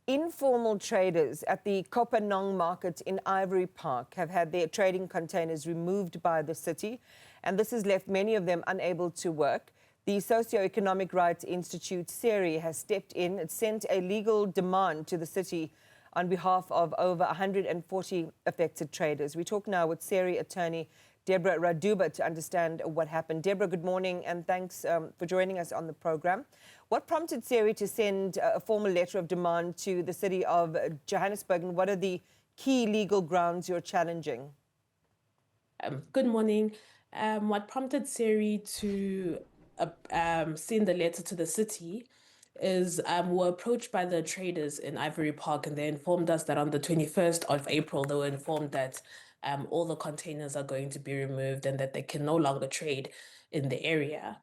Informal traders at the Kopanong market in Ivory Park have had their trading containers removed by the city, and this has left many of them unable to work. The Socio-Economic Rights Institute, SERI, has stepped in. It sent a legal demand to the city on behalf of over 140 affected traders. We talk now with SERI attorney Deborah Raduba to understand what happened. Deborah, good morning, and thanks for joining us on the program. What prompted SERI to send a formal letter of demand to the City of Johannesburg, and what are the key legal grounds you're challenging? Good morning. What prompted SERI to send the letter to the city is we were approached by the traders in Ivory Park, and they informed us that on the 21st of April, they were informed that all the containers are going to be removed and that they can no longer trade in the area.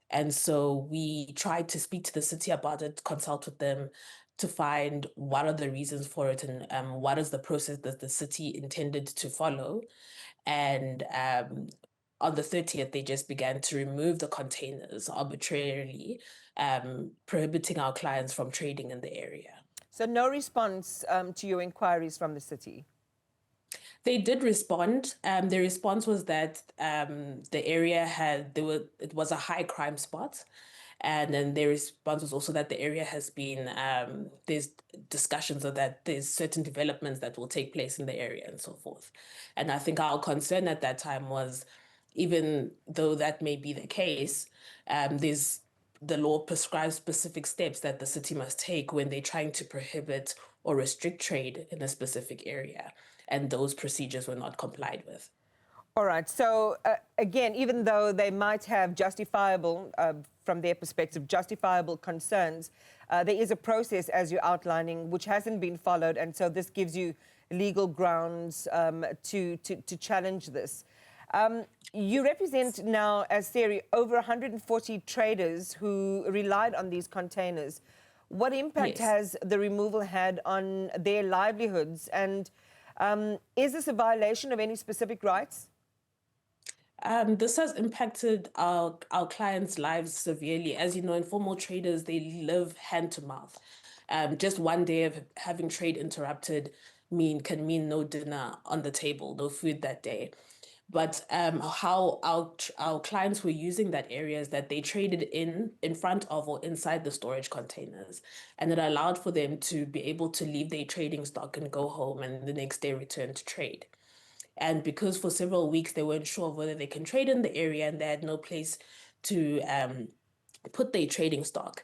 And so we tried to speak to the city about it, consult with them to find what are the reasons for it and what is the process that the city intended to follow. And on the 30th, they just began to remove the containers arbitrarily, prohibiting our clients from trading in the area. So no response to your inquiries from the city? They did respond. The response was that the area it was a high crime spot. And then their response was also that the area has been, there's discussions of that there's certain developments that will take place in the area and so forth. And I think our concern at that time was, even though that may be the case, the law prescribes specific steps that the city must take when they're trying to prohibit or restrict trade in a specific area. And those procedures were not complied with. All right. So, again, even though they might have justifiable, from their perspective, justifiable concerns, there is a process, as you're outlining, which hasn't been followed. And so this gives you legal grounds to challenge this. You represent now, as SERI, over 140 traders who relied on these containers. What impact has the removal had on their livelihoods? And is this a violation of any specific rights? This has impacted our clients' lives severely. As you know, informal traders, they live hand to mouth. Just one day of having trade interrupted can mean no dinner on the table, no food that day. But how our clients were using that area is that they traded in front of or inside the storage containers, and it allowed for them to be able to leave their trading stock and go home and the next day return to trade. And because for several weeks they weren't sure whether they can trade in the area and they had no place to put their trading stock.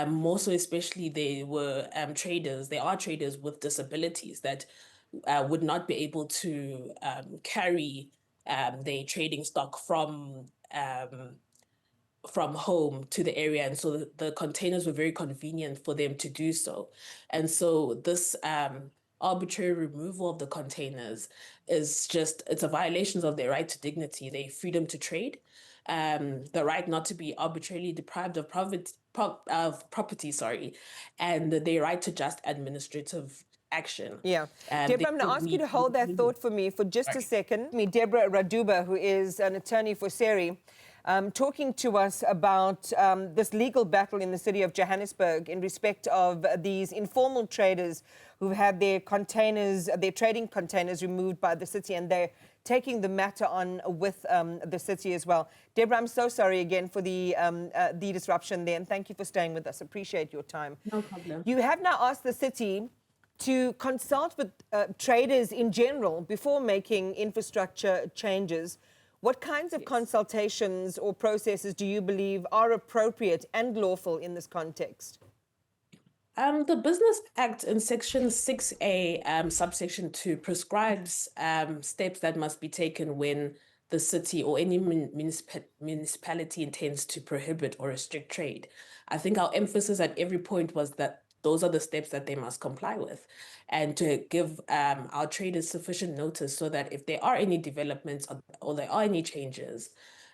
More so, especially they are traders with disabilities that would not be able to carry their trading stock from home to the area. And so the containers were very convenient for them to do so. And so this arbitrary removal of the containers it's a violation of their right to dignity, their freedom to trade, the right not to be arbitrarily deprived of property, and their right to just administrative action. Yeah. Deborah, I'm going to ask you to hold that thought for me for just a second. Deborah Raduba, who is an attorney for SERI, talking to us about this legal battle in the City of Johannesburg in respect of these informal traders who've had their trading containers removed by the city, and they're taking the matter on with the city as well. Deborah, I'm so sorry again for the disruption there, and thank you for staying with us. Appreciate your time. No problem. You have now asked the city to consult with traders in general before making infrastructure changes. What kinds of consultations or processes do you believe are appropriate and lawful in this context? The Business Act in Section 6A, subsection 2, prescribes steps that must be taken when the city or any municipality intends to prohibit or restrict trade. I think our emphasis at every point was that those are the steps that they must comply with, and to give our traders sufficient notice so that if there are any developments or there are any changes,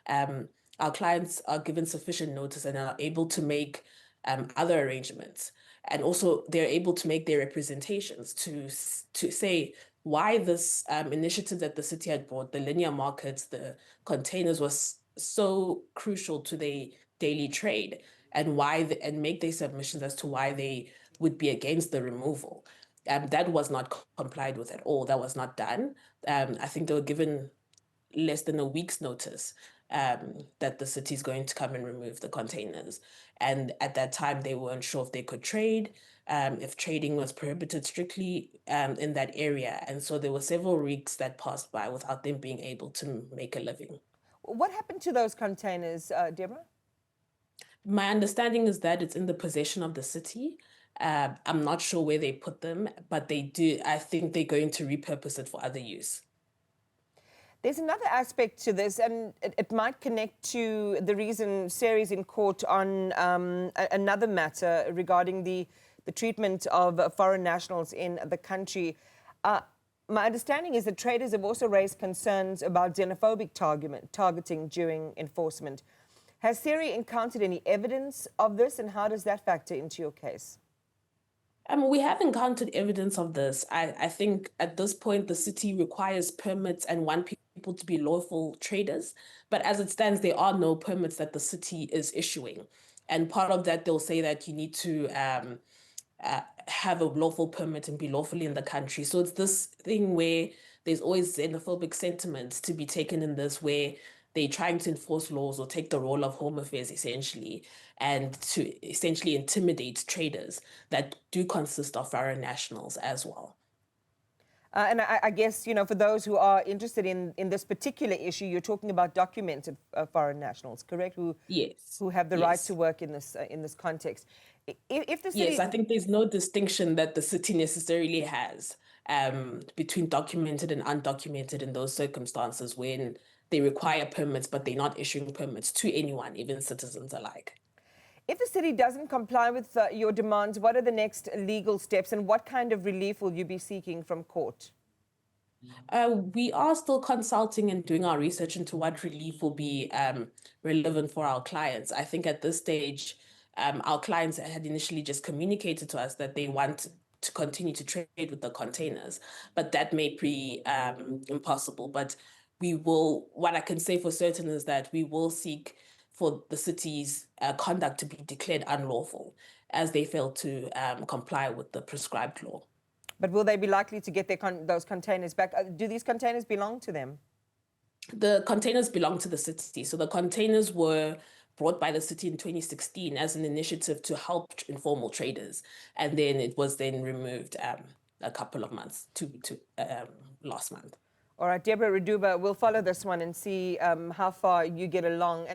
our clients are given sufficient notice and are able to make other arrangements. And also they're able to make their representations to say why this initiative that the city had brought, the linear markets, the containers, was so crucial to their daily trade, and make their submissions as to why they would be against the removal. That was not complied with at all. That was not done. I think they were given less than a week's notice that the city is going to come and remove the containers. And at that time, they weren't sure if they could trade, if trading was prohibited strictly in that area. And so there were several weeks that passed by without them being able to make a living. What happened to those containers, Deborah? My understanding is that it's in the possession of the city. I'm not sure where they put them, but they do. I think they're going to repurpose it for other use. There's another aspect to this, and it might connect to the reason SERI's in court on another matter regarding the treatment of foreign nationals in the country. My understanding is that traders have also raised concerns about xenophobic targeting during enforcement. Has SERI encountered any evidence of this, and how does that factor into your case? We have encountered evidence of this. I think at this point, the city requires permits and want people to be lawful traders. But as it stands, there are no permits that the city is issuing. And part of that, they'll say that you need to have a lawful permit and be lawfully in the country. So it's this thing where there's always xenophobic sentiments to be taken in this, where they're trying to enforce laws or take the role of Home Affairs essentially, and to essentially intimidate traders that do consist of foreign nationals as well. And I guess, you know, for those who are interested in this particular issue, you're talking about documented foreign nationals, correct? Yes. Who have the right to work in this context. If the city... Yes, I think there's no distinction that the city necessarily has between documented and undocumented in those circumstances when they require permits, but they're not issuing permits to anyone, even citizens alike. If the city doesn't comply with your demands, what are the next legal steps, and what kind of relief will you be seeking from court? We are still consulting and doing our research into what relief will be relevant for our clients. I think at this stage, our clients had initially just communicated to us that they want to continue to trade with the containers, but that may be impossible. But we will, what I can say for certain is that we will seek for the city's conduct to be declared unlawful as they fail to comply with the prescribed law. But will they be likely to get those containers back? Do these containers belong to them? The containers belong to the city. So the containers were brought by the city in 2016 as an initiative to help informal traders. And then it was then removed a couple of months to last month. All right, Deborah Raduba, we'll follow this one and see how far you get along.